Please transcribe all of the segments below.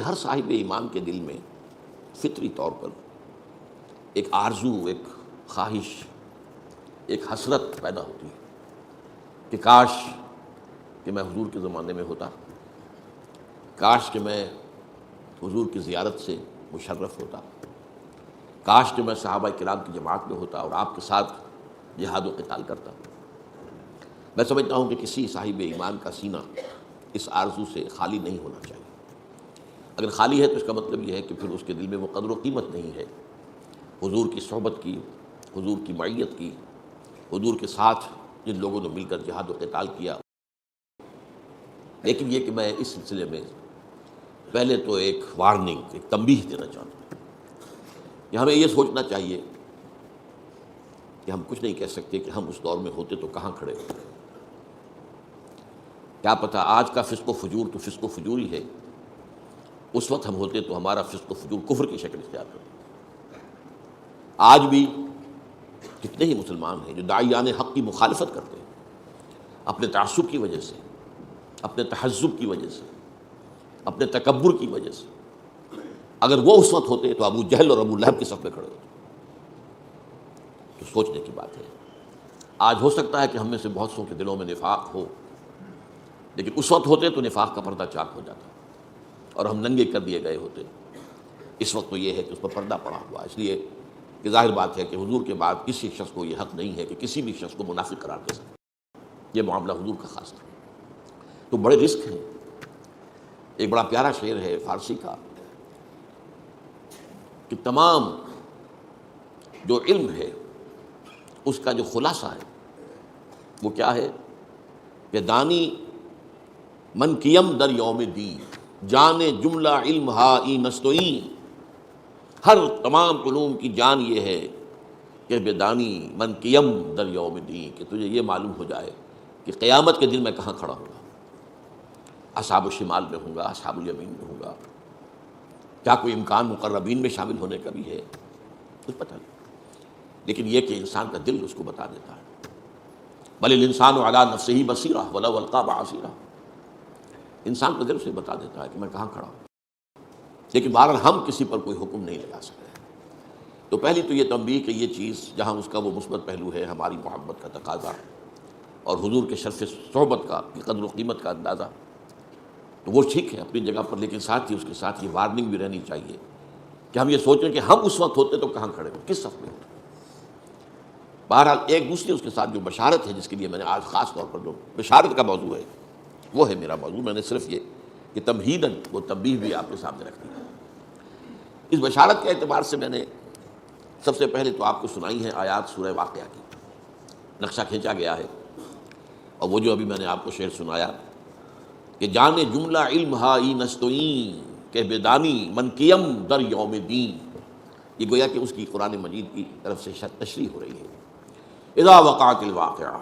ہر صاحب ایمان کے دل میں فطری طور پر ایک آرزو، ایک خواہش، ایک حسرت پیدا ہوتی ہے کہ کاش کہ میں حضور کے زمانے میں ہوتا، کاش کہ میں حضور کی زیارت سے مشرف ہوتا، کاش کہ میں صحابہ کرام کی جماعت میں ہوتا اور آپ کے ساتھ جہاد و قتال کرتا۔ میں سمجھتا ہوں کہ کسی صاحب ایمان کا سینہ اس آرزو سے خالی نہیں ہونا چاہیے۔ اگر خالی ہے تو اس کا مطلب یہ ہے کہ پھر اس کے دل میں وہ قدر و قیمت نہیں ہے حضور کی صحبت کی، حضور کی معیت کی، حضور کے ساتھ جن لوگوں نے مل کر جہاد و قتال کیا۔ لیکن یہ کہ میں اس سلسلے میں پہلے تو ایک وارننگ، ایک تنبیہ دینا چاہتا ہوں کہ ہمیں یہ سوچنا چاہیے کہ ہم کچھ نہیں کہہ سکتے کہ ہم اس دور میں ہوتے تو کہاں کھڑے ہوتے۔ کیا پتہ آج کا فسق و فجور تو فسق و فجور ہی ہے، اس وقت ہم ہوتے تو ہمارا فسق و فجور کفر کی شکل اختیار کرتا۔ آج بھی کتنے ہی مسلمان ہیں جو داعیان حق کی مخالفت کرتے ہیں اپنے تعصب کی وجہ سے، اپنے تحزب کی وجہ سے، اپنے تکبر کی وجہ سے۔ اگر وہ اس وقت ہوتے تو ابو جہل اور ابو لہب کے صف میں کھڑے ہوتے۔ تو سوچنے کی بات ہے۔ آج ہو سکتا ہے کہ ہم میں سے بہت سو کے دلوں میں نفاق ہو، لیکن اس وقت ہوتے تو نفاق کا پردہ چاک ہو جاتا اور ہم ننگے کر دیے گئے ہوتے۔ اس وقت تو یہ ہے کہ اس پر پردہ پڑا ہوا، اس لیے کہ ظاہر بات ہے کہ حضور کے بعد کسی شخص کو یہ حق نہیں ہے کہ کسی بھی شخص کو منافق قرار دے سکے۔ یہ معاملہ حضور کا خاص ہے، تو بڑے رسک ہیں۔ ایک بڑا پیارا شعر ہے فارسی کا کہ تمام جو علم ہے اس کا جو خلاصہ ہے وہ کیا ہے کہ دانی من کیم در یوم دی، جان جملہ علم ہا ای نستوئی۔ ہر تمام علوم کی جان یہ ہے کہ بے دانی من کیم در یوم دی، کہ تجھے یہ معلوم ہو جائے کہ قیامت کے دن میں کہاں کھڑا ہوں گا، اصحاب الشمال میں ہوں گا، اصحاب الیمین میں ہوں گا، کیا کوئی امکان مقربین میں شامل ہونے کا بھی ہے، کچھ پتہ نہیں۔ لیکن یہ کہ انسان کا دل اس کو بتا دیتا ہے۔ بل الانسان علی نفسہ بصیرہ ولو القی معاذیرہ، انسان کا دل اسے بتا دیتا ہے کہ میں کہاں کھڑا ہوں۔ لیکن بہرحال ہم کسی پر کوئی حکم نہیں لگا سکتے۔ تو پہلی تو یہ تنبیہ کہ یہ چیز جہاں اس کا وہ مثبت پہلو ہے ہماری محبت کا تقاضا اور حضور کے شرف صحبت کا قدر و قیمت کا اندازہ، تو وہ ٹھیک ہے اپنی جگہ پر، لیکن ساتھ ہی اس کے ساتھ یہ وارننگ بھی رہنی چاہیے کہ ہم یہ سوچیں کہ ہم اس وقت ہوتے تو کہاں کھڑے ہوتے، کس صف میں ہوتے۔ بہرحال ایک دوسری اس کے ساتھ جو بشارت ہے، جس کے لیے میں نے آج خاص طور پر جو بشارت کا موضوع ہے وہ ہے میرا موضوع، میں نے صرف یہ کہ تمہیداً وہ تنبیہ بھی آپ کے سامنے رکھ دی ہے۔ اس بشارت کے اعتبار سے میں نے سب سے پہلے تو آپ کو سنائی ہے آیات سورہ واقعہ کی، نقشہ کھینچا گیا ہے، اور وہ جو ابھی میں نے آپ کو شعر سنایا کہ جان جملہ علم ہا ای نستوئیں، کہ بیدانی من کیم در یوم دین، یہ گویا کہ اس کی قرآن مجید کی طرف سے تشریح ہو رہی ہے۔ اذا وقعت الواقعہ،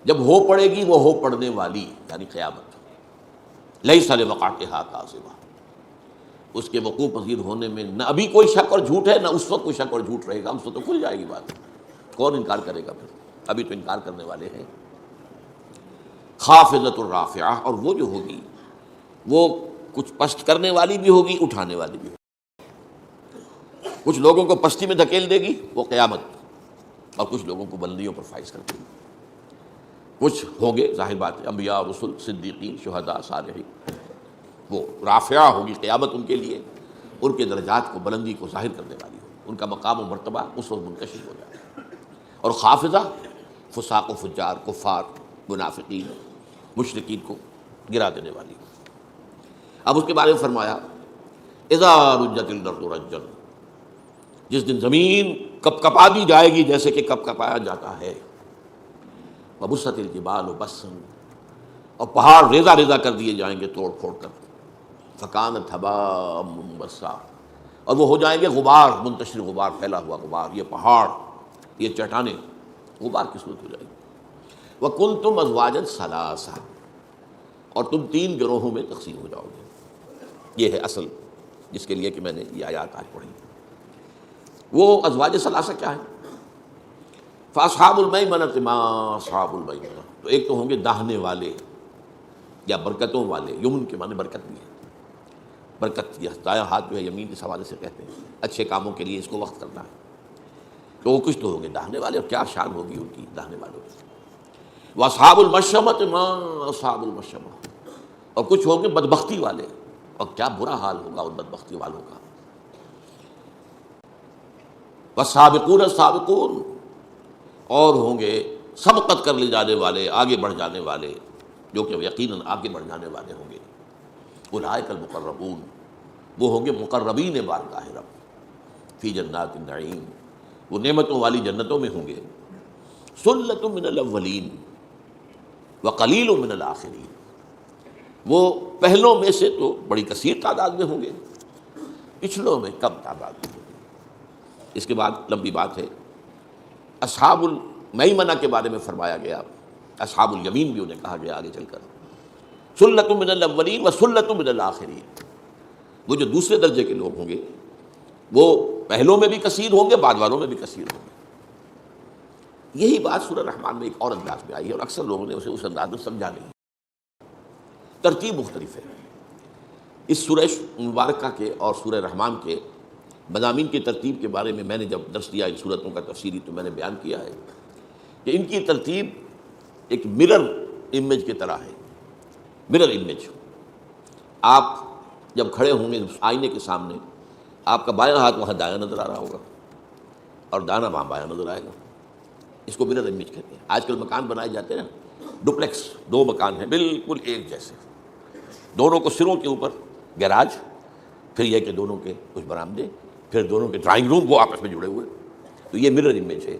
جب ہو پڑے گی وہ ہو پڑنے والی یعنی قیامت، لیس لوقعتہا کاذبہ، اس کے وقوع پذیر ہونے میں نہ ابھی کوئی شک اور جھوٹ ہے، نہ اس وقت کوئی شک اور جھوٹ رہے گا، اس وقت تو کھل جائے گی بات، کون انکار کرے گا پھر، ابھی تو انکار کرنے والے ہیں۔ خافضۃ الرافعہ، اور وہ جو ہوگی وہ کچھ پست کرنے والی بھی ہوگی، اٹھانے والی بھی ہوگی، کچھ لوگوں کو پستی میں دھکیل دے گی وہ قیامت، اور کچھ لوگوں کو بلندیوں پر فائز کر دے گی۔ کچھ ہوں گے ظاہر بات ہے انبیاء، رسل، صدیقین، شہداء، صالحین، وہ رافعہ ہوگی قیامت ان کے لیے، ان کے درجات کو، بلندی کو ظاہر کرنے والی ہوگی، ان کا مقام و مرتبہ اس وقت منکشف ہو جائے گا۔ اور خافضہ فساق و فجار، کفار، منافقین، مشرکین کو گرا دینے والی ہوگی۔ اب اس کے بارے میں فرمایا اذا رجت الارض رجا، جس دن زمین کپ کپا دی جائے گی جیسے کہ کپ کپایا جاتا ہے، وبست الجبال بسا، اور پہاڑ ریزہ ریزہ کر دیے جائیں گے توڑ پھوڑ کر، فکانت ہباء منبثا، اور وہ ہو جائیں گے غبار، منتشر غبار، پھیلا ہوا غبار، یہ پہاڑ، یہ چٹانیں غبار کی صورت ہو جائے گی۔ وکنتم ازواجا ثلاثا، اور تم تین گروہوں میں تقسیم ہو جاؤ گے۔ یہ ہے اصل جس کے لیے کہ میں نے یہ آیات آج پڑھی۔ وہ ازواج ثلاثہ کیا ہے؟ فاصحاب المیمنۃ ما اصحاب المیمنہ، تو ایک تو ہوں گے داہنے والے یا برکتوں والے، یمن کے معنی برکت بھی ہے، برکت، یہ دایاں ہاتھ جو ہے یمین کے حوالے سے کہتے ہیں، اچھے کاموں کے لیے اس کو وقت کرنا ہے، تو وہ کچھ تو ہوں گے داہنے والے، اور کیا شان ہوگی ان کی داہنے والوں کی۔ وَأَصْحَابُ الْمَشْأَمَةِ مَا أَصْحَابُ الْمَشْأَمَةِ، اور کچھ ہوں گے بدبختی والے، اور کیا برا حال ہوگا ان بدبختی والوں کا۔ وَالسَّابِقُونَ السَّابِقُونَ، اور ہوں گے سبقت کر لے جانے والے، آگے بڑھ جانے والے، جو کہ یقیناً آگے بڑھ جانے والے ہوں گے۔ اولئک المقربون، وہ ہوں گے مقربین بارگاہ رب، فی جنات النعیم، وہ نعمتوں والی جنتوں میں ہوں گے۔ ثلۃ من الاولین وقلیل من الآخرین، وہ پہلوں میں سے تو بڑی کثیر تعداد میں ہوں گے، پچھلوں میں کم تعداد میں ہوں گے۔ اس کے بعد لمبی بات ہے، اصحاب المیمنہ کے بارے میں فرمایا گیا، اصحاب الیمین بھی انہیں کہا گیا آگے چل کر۔ ثلۃ من الاولین وثلۃ من الآخرین، وہ جو دوسرے درجے کے لوگ ہوں گے وہ پہلوں میں بھی کثیر ہوں گے، بعد والوں میں بھی کثیر ہوں گے۔ یہی بات سورہ رحمان میں ایک اور انداز میں آئی ہے، اور اکثر لوگوں نے اسے اس انداز میں سمجھا نہیں، ترتیب مختلف ہے۔ اس سورہ مبارکہ کے اور سورہ رحمان کے مضامین کی ترتیب کے بارے میں نے جب درس دیا ان صورتوں کا تفسیری، تو میں نے بیان کیا ہے کہ ان کی ترتیب ایک مرر امیج کی طرح ہے۔ مرر امیج، آپ جب کھڑے ہوں گے آئینے کے سامنے، آپ کا بایاں ہاتھ وہاں دایاں نظر آ رہا ہوگا اور دانا وہاں بایاں نظر آئے گا، اس کو مرر امیج کہتے ہیں۔ آج کل مکان بنائے جاتے ہیں نا، ڈپلیکس، دو مکان ہیں بالکل ایک جیسے، دونوں کو سروں کے اوپر گیراج، پھر یہ کہ دونوں کے کچھ برآمدے، پھر دونوں کے ڈرائنگ روم، وہ آپس میں جڑے ہوئے، تو یہ مرر امیج ہے۔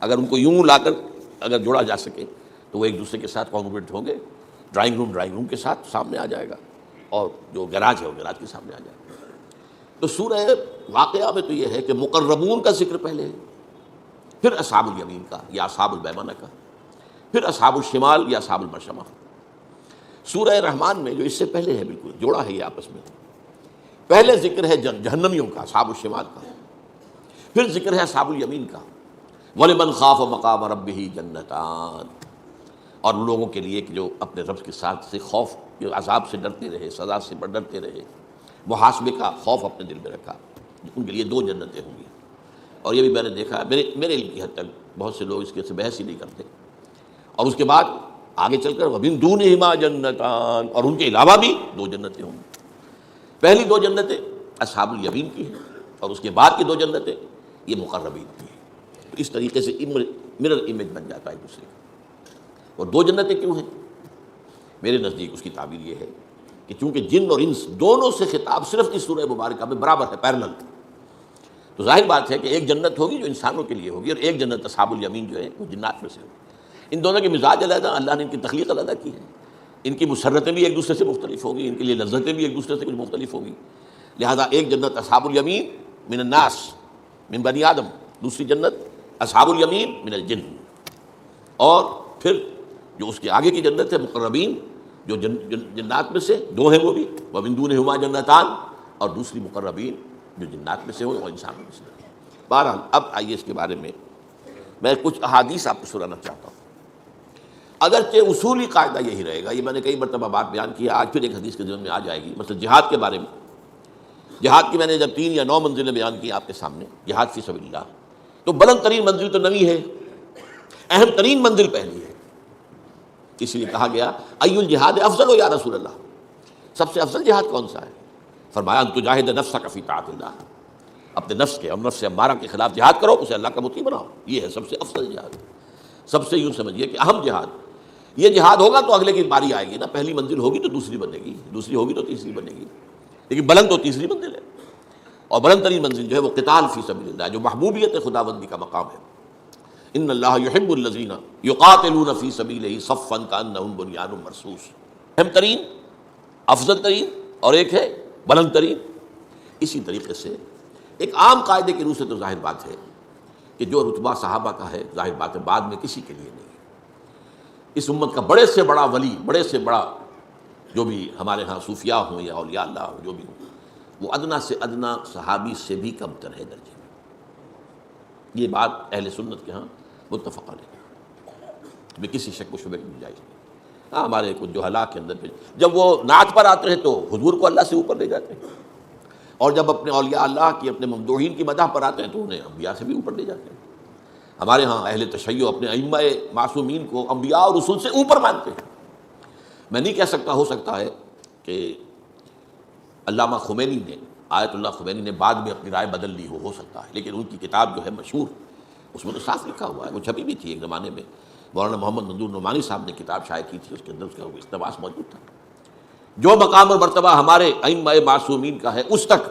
اگر ان کو یوں لا کر اگر جوڑا جا سکے تو وہ ایک دوسرے کے ساتھ کانگروئنٹ ہوں گے، ڈرائنگ روم کے ساتھ سامنے آ جائے گا، اور جو گیراج ہے وہ گیراج کے سامنے آ جائے گا۔ تو سورہ واقعہ میں تو یہ ہے کہ مقربون کا ذکر پہلے ہے، پھر اصحاب الیمین کا یا اصحاب المیمنہ کا، پھر اصحاب الشمال یا اصحاب المشأمہ۔ سورہ رحمان میں جو اس سے پہلے ہے، بالکل جوڑا ہے یہ آپس میں، پہلے ذکر ہے جہنمیوں کا، اصحاب الشمال کا، پھر ذکر ہے اصحاب الیمین کا۔ وَلِمَنْ خَافَ مَقَامَ رَبِّهِ جَنَّتَانِ، اور ان لوگوں کے لیے کہ جو اپنے رب کے ساتھ سے خوف، جو عذاب سے ڈرتے رہے، سزا سے ڈرتے رہے، محاسبے کا خوف اپنے دل میں رکھا، ان کے لیے دو جنتیں ہوں گی۔ اور یہ بھی میں نے دیکھا، میرے علم کی حد تک بہت سے لوگ اس کے سے بحث ہی نہیں کرتے۔ اور اس کے بعد آگے چل کر وَمِن دُونِهِمَا جَنَّتَانِ، اور ان کے علاوہ بھی دو جنتیں ہوں گی۔ پہلی دو جنتیں اصحاب الیمین کی ہیں، اور اس کے بعد کی دو جنتیں یہ مقربین کی ہیں۔ تو اس طریقے سے مرر امیج بن جاتا ہے ایک دوسرے کا۔ اور دو جنتیں کیوں ہیں؟ میرے نزدیک اس کی تعبیر یہ ہے کہ چونکہ جن اور انس دونوں سے خطاب صرف اس سورہ مبارکہ میں برابر ہے، پیرلل، تو ظاہر بات ہے کہ ایک جنت ہوگی جو انسانوں کے لیے ہوگی، اور ایک جنت اصحاب الیمین جو ہے وہ جنات میں سے ہوگی۔ ان دونوں کے مزاج علیحدہ، اللہ نے ان کی تخلیق علیحدہ کی ہے، ان کی مسرتیں بھی ایک دوسرے سے مختلف ہوگی، ان کے لیے لذتیں بھی ایک دوسرے سے کچھ مختلف ہوگی، لہذا ایک جنت اصحاب الیمین من الناس، من بنی آدم، دوسری جنت اصحاب الیمین من الجن، اور پھر جو اس کے آگے کی جنت ہے مقربین، جو جنات میں سے دو ہیں وہ بھی، وَمِن دُونِهُمَا جَنَّتَانِ، اور دوسری مقربین جو جنات میں سے ہو اور انسانوں میں سے۔ بہرحال اب آئیے اس کے بارے میں کچھ احادیث آپ کو سنانا چاہتا ہوں۔ اگرچہ اصولی قاعدہ یہی رہے گا، یہ میں نے کئی مرتبہ بات بیان کی ہے، آج پھر ایک حدیث کے ذہن میں آ جائے گی، مثلا جہاد کے بارے میں۔ جہاد کی میں نے جب 3 یا 9 منزلیں بیان کی آپ کے سامنے، جہاد فی سبیل اللہ، تو بلند ترین منزل تو 9 ہے، اہم ترین منزل پہلی ہے۔ اس لیے کہا گیا ای الجہاد افضل یا رسول اللہ، سب سے افضل جہاد کون سا ہے؟ فرمایا ان تجاہد نفسک فی طاعت اللہ، اپنے نفس کے اور نفس امارہ کے خلاف جہاد کرو، اسے اللہ کا مطیع بناؤ، یہ ہے سب سے افضل جہاد، سب سے یوں سمجھیے کہ اہم جہاد۔ یہ جہاد ہوگا تو اگلے کی باری آئے گی نا، پہلی منزل ہوگی تو دوسری بنے گی، دوسری ہوگی تو تیسری بنے گی، لیکن بلند تو تیسری منزل ہے، اور بلند ترین منزل جو ہے وہ قتال فی سبیل اللہ، جو محبوبیت خداوندی کا مقام ہے۔ ان اللہ یحب الذین یقاتلون فی سبیلہ صفا کانہم بنیان مرصوص، اہم ترین، افضل ترین، اور ایک ہے بلند ترین۔ اسی طریقے سے ایک عام قاعدے کی روح سے تو ظاہر بات ہے کہ جو رتبہ صحابہ کا ہے، ظاہر بات ہے بعد میں کسی کے لیے نہیں ہے۔ اس امت کا بڑے سے بڑا ولی، بڑے سے بڑا جو بھی ہمارے ہاں صوفیاء ہوں یا اولیاء اللہ ہوں، جو بھی ہوں، وہ ادنا سے ادنا صحابی سے بھی کم تر ہے درجے میں۔ یہ بات اہل سنت کے ہاں متفق علیہ، میں کسی شک و شبہ کی گنجائش نہیں۔ ہاں ہمارے کچھ جو حالات کے اندر جب وہ نعت پر آتے ہیں تو حضور کو اللہ سے اوپر لے جاتے ہیں، اور جب اپنے اولیاء اللہ کی، اپنے ممدوحین کی مدح پر آتے ہیں تو انہیں انبیاء سے بھی اوپر لے جاتے ہیں۔ ہمارے ہاں اہل تشیع اپنے ائمہ معصومین کو انبیاء اور رسول سے اوپر مانتے ہیں۔ میں نہیں کہہ سکتا، ہو سکتا ہے کہ علامہ خمینی نے، آیت اللہ خمینی نے بعد میں اپنی رائے بدل لی ہو سکتا ہے، لیکن ان کی کتاب جو ہے مشہور، اس میں تو صاف لکھا ہوا ہے، وہ چھپی بھی تھی ایک زمانے میں، مولانا محمد منظور نعمانی صاحب نے کتاب شائع کی تھی، اس کے اندر اس کا اقتباس موجود تھا۔ جو مقام اور مرتبہ ہمارے ائمہ معصومین کا ہے، اس تک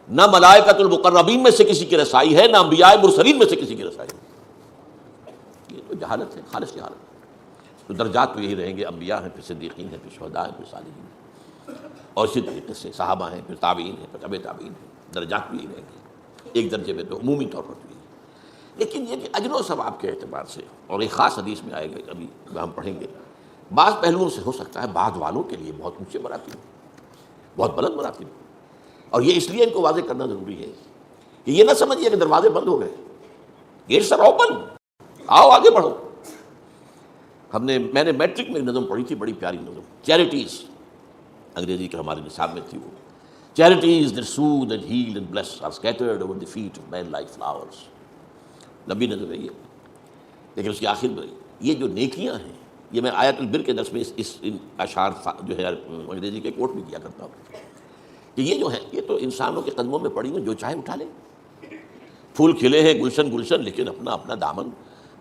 نہ ملائکۃ المقربین میں سے کسی کی رسائی ہے، نہ انبیاء مرسلین میں سے کسی کی رسائی ہے۔ یہ تو جہالت ہے، خالص جہالت ہے۔ تو درجات تو یہی رہیں گے، انبیاء ہیں، پھر صدیقین ہیں، پھر شہداء ہیں، پھر صالحین ہیں، اور اسی طریقے سے صحابہ ہیں، پھر تابعین ہیں، پھر تبع تابعین ہیں، درجات بھی یہی رہیں گے ایک درجے میں، تو عمومی طور پر تو یہی۔ لیکن یہ کہ اجر و ثواب کے اعتبار سے، اور ایک خاص حدیث میں آئے گا، ابھی ہم پڑھیں گے، بعض پہلوؤں سے ہو سکتا ہے بعض والوں کے لیے بہت اونچے مراتب، بہت بلند مراتب، اور یہ اس لیے ان کو واضح کرنا ضروری ہے کہ یہ نہ سمجھیے کہ دروازے بند ہو گئے، گیٹس آر اوپن، آؤ آگے بڑھو۔ میں نے میٹرک میں نظم پڑھی تھی، بڑی پیاری نظم، چیریٹیز، انگریزی کے ہمارے نصاب میں تھی وہ، charities that soothe and heal and bless are scattered over the feet of men like flowers۔ لمبی نظم ہے یہ، لیکن اس کے آخر میں یہ جو نیکیاں ہیں، یہ میں آیت البر کے درس میں ان اشعار جو ہے انگریزی کے کوٹ بھی کیا کرتا ہوں کہ یہ جو ہے، یہ تو انسانوں کے قدموں میں پڑی ہوئی، جو چاہے اٹھا لے۔ پھول کھلے ہیں گلشن گلشن، لیکن اپنا اپنا دامن،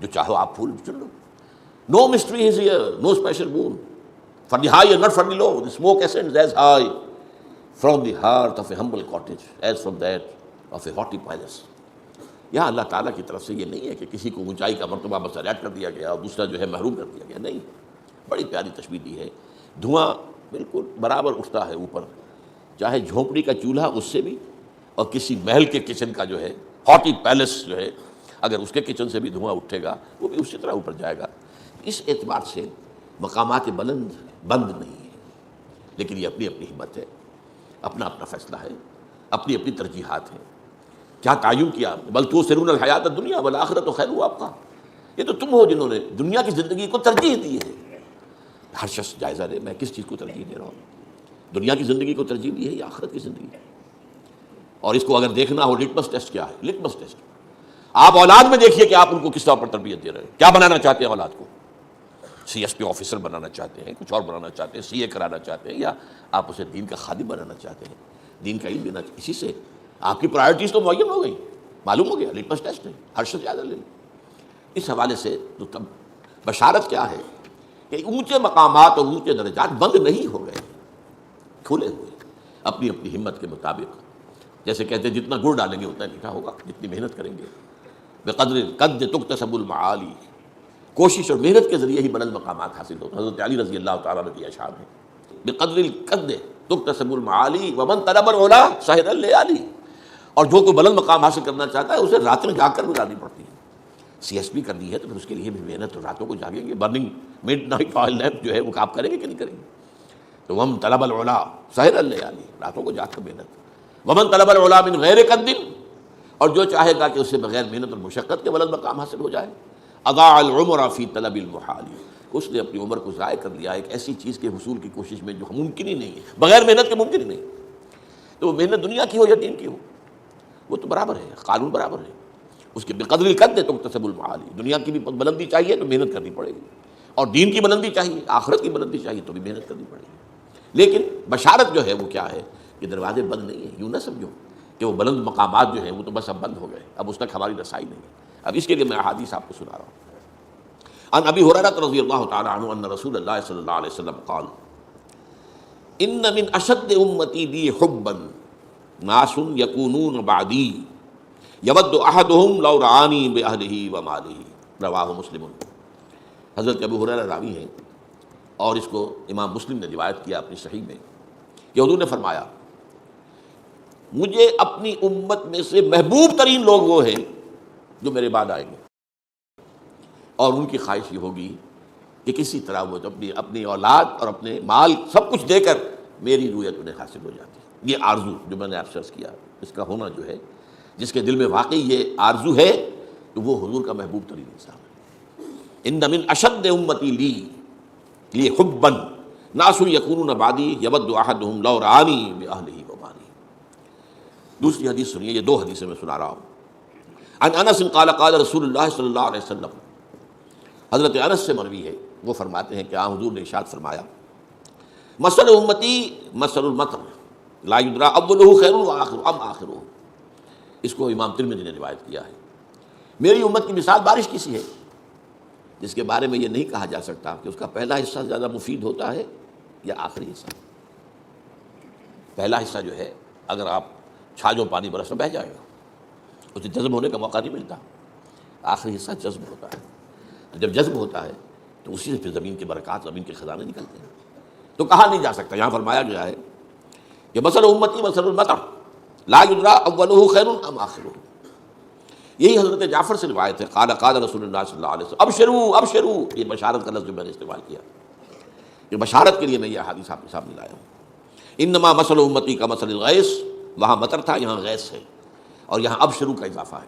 جو چاہو آپ پھول چن لو۔ No mystery is here, no special boon for the high and not for the low. The smoke ascends as high from the heart of a humble cottage as from that of a haughty palace۔ یہاں اللہ تعالیٰ کی طرف سے یہ نہیں ہے کہ کسی کو اونچائی کا مرتبہ بس ایڈ کر دیا گیا اور دوسرا جو ہے محروم کر دیا گیا، نہیں، بڑی پیاری تشبیہ دی ہے۔ دھواں بالکل برابر اٹھتا ہے اوپر، چاہے جھونپڑی کا چولہا اس سے بھی، اور کسی محل کے کچن کا جو ہے ہاٹی پیلس جو ہے، اگر اس کے کچن سے بھی دھواں اٹھے گا وہ بھی اسی طرح اوپر جائے گا۔ اس اعتبار سے مقامات بلند بند نہیں ہے، لیکن یہ اپنی اپنی ہمت ہے، اپنا اپنا فیصلہ ہے، اپنی اپنی ترجیحات ہیں۔ کیا تعین کیا، بل تؤثرون الحیات الدنیا والآخرۃ خیر وابقیٰ، یہ تو تم ہو جنہوں نے دنیا کی زندگی کو ترجیح دی ہے۔ ہر شخص جائزہ لے، میں کس چیز کو ترجیح دے رہا ہوں، دنیا کی زندگی کو ترجیح دی ہے یا آخرت کی زندگی؟ اور اس کو اگر دیکھنا ہو، لٹمس ٹیسٹ کیا ہے؟ لٹمس ٹیسٹ آپ اولاد میں دیکھیے کہ آپ ان کو کس طرح پر تربیت دے رہے ہیں، کیا بنانا چاہتے ہیں اولاد کو، سی ایس پی آفیسر بنانا چاہتے ہیں، کچھ اور بنانا چاہتے ہیں، سی اے کرانا چاہتے ہیں، یا آپ اسے دین کا خادم بنانا چاہتے ہیں، دین کا علم دینا چاہتے ہیں۔ اسی سے آپ کی پرائرٹیز تو معین ہو گئی، معلوم ہو گیا، لٹمس ٹیسٹ ہے، ہر شخص زیادہ لے لیں۔ اس حوالے سے تو تب بشارت کیا ہے کہ اونچے مقامات اور اونچے درجات بند نہیں ہو گئے، کھلے ہوئے، اپنی اپنی ہمت کے مطابق۔ جیسے کہتے ہیں جتنا گڑ ڈالیں گے اتنا میٹھا ہوگا، جتنی محنت کریں گے۔ بقدر القد تکتسب المعالی، کوشش اور محنت کے ذریعے ہی بلند مقامات حاصل ہوتے ہیں۔ حضرت علی رضی اللہ تعالیٰ عنہ کی اشعار ہیں، بقدر القد تکتسب المعالی ومن طلب العلا سہر الليالي، اور جو کوئی بلند مقام حاصل کرنا چاہتا ہے اسے راتیں جاگ کر گزارنی پڑتی ہے۔ سی ایس پی کرنی ہے تو پھر اس کے لیے بھی محنت، اور راتوں کو جاگیں گے، burning mid night oil lamp جو ہے وہ آپ کریں گے کہ نہیں کریں گے؟ تو ومن طلب العلا سہر الليالي، راتوں کو جاگ کر محنت۔ ومن طلب العلا من غیر قد، اور جو چاہے گا کہ اسے بغیر محنت اور مشقت کے بلند مقام حاصل ہو جائے، اضاع العمر فی طلب المحال، اس نے اپنی عمر کو ضائع کر لیا ایک ایسی چیز کے حصول کی کوشش میں جو ممکن ہی نہیں ہے، بغیر محنت کے ممکن ہی نہیں۔ تو وہ محنت دنیا کی ہو یا دین کی ہو، وہ تو برابر ہے، قانون برابر ہے اس کے۔ بقدر القد تکتسب المعالی، دنیا کی بھی بلندی چاہیے تو محنت کرنی پڑے گی، اور دین کی بلندی چاہیے، آخرت کی بلندی چاہیے تو بھی محنت کرنی پڑے گی۔ لیکن بشارت جو ہے وہ کیا ہے کہ دروازے بند نہیں ہیں، یوں نہ سمجھو کہ وہ بلند مقامات جو ہیں وہ تو بس اب بند ہو گئے، اب اس تک ہماری رسائی نہیں ہے۔ اب اس کے لیے میں احادیث آپ کو سنا رہا ہوں۔ عن ابی ہریرہ رضی اللہ تعالی عنہ ان رسول اللہ صلی اللہ علیہ وسلم قال ان من اشد امتی بی حبا ناس یکونون بعدی یود احدهم لو رعانی باہلہ ومالہ، رواہ مسلم۔ حضرت ابو ہریرہ راوی ہیں، اور اس کو امام مسلم نے روایت کیا اپنی صحیح میں کہ حضور نے فرمایا مجھے اپنی امت میں سے محبوب ترین لوگ وہ ہیں جو میرے بعد آئیں گے، اور ان کی خواہش یہ ہوگی کہ کسی طرح وہ اپنی اولاد اور اپنے مال سب کچھ دے کر میری رویت انہیں حاصل ہو جاتی ہے۔ یہ آرزو جو میں نے آپ سے عرض کیا، اس کا ہونا جو ہے، جس کے دل میں واقعی یہ آرزو ہے تو وہ حضور کا محبوب ترین انسان ہے۔ ان من اشد امتی لی حبا ناس یکونون بعدی یود احدهم لو رعانی باہلہ ومالہ۔ دوسری حدیث سنیے، یہ دو حدیثیں میں سنا رہا ہوں۔ عن انس قال قال رسول اللہ صلی اللہ علیہ وسلم، حضرت انس سے مروی ہے، وہ فرماتے ہیں کہ حضور نے ارشاد فرمایا، مثل امتی مثل المطر لا یدری اولہ خیر وآخر ام آخرہ، اس کو امام ترمذی نے روایت کیا ہے۔ میری امت کی مثال بارش کی سی ہے، جس کے بارے میں یہ نہیں کہا جا سکتا کہ اس کا پہلا حصہ زیادہ مفید ہوتا ہے یا آخری حصہ۔ پہلا حصہ جو ہے اگر آپ چھاجو پانی برس میں بہہ جائے گا، اسے جذب ہونے کا موقع نہیں ملتا، آخری حصہ جذب ہوتا ہے، تو جب جذب ہوتا ہے تو اسی سے پھر زمین کی برکات، زمین کے خزانے نکلتے ہیں۔ تو کہا نہیں جا سکتا، یہاں فرمایا گیا ہے کہ مثل امتی مثل المطر لا یدری اولہ خیر ام آخرہ۔ یہی حضرت جعفر سے روایت ہے، قال قال رسول اللہ صلی اللہ علیہ وسلم ابشروا ابشروا، یہ بشارت کا لفظ جو میں نے استعمال کیا، یہ بشارت کے لیے میں یہ حدیث آپ کے سامنے لایا ہوں۔ انما مثل امتی کا مثل الغیث، وہاں مطر تھا، یہاں غیث ہے، اور یہاں ابشروا کا اضافہ ہے۔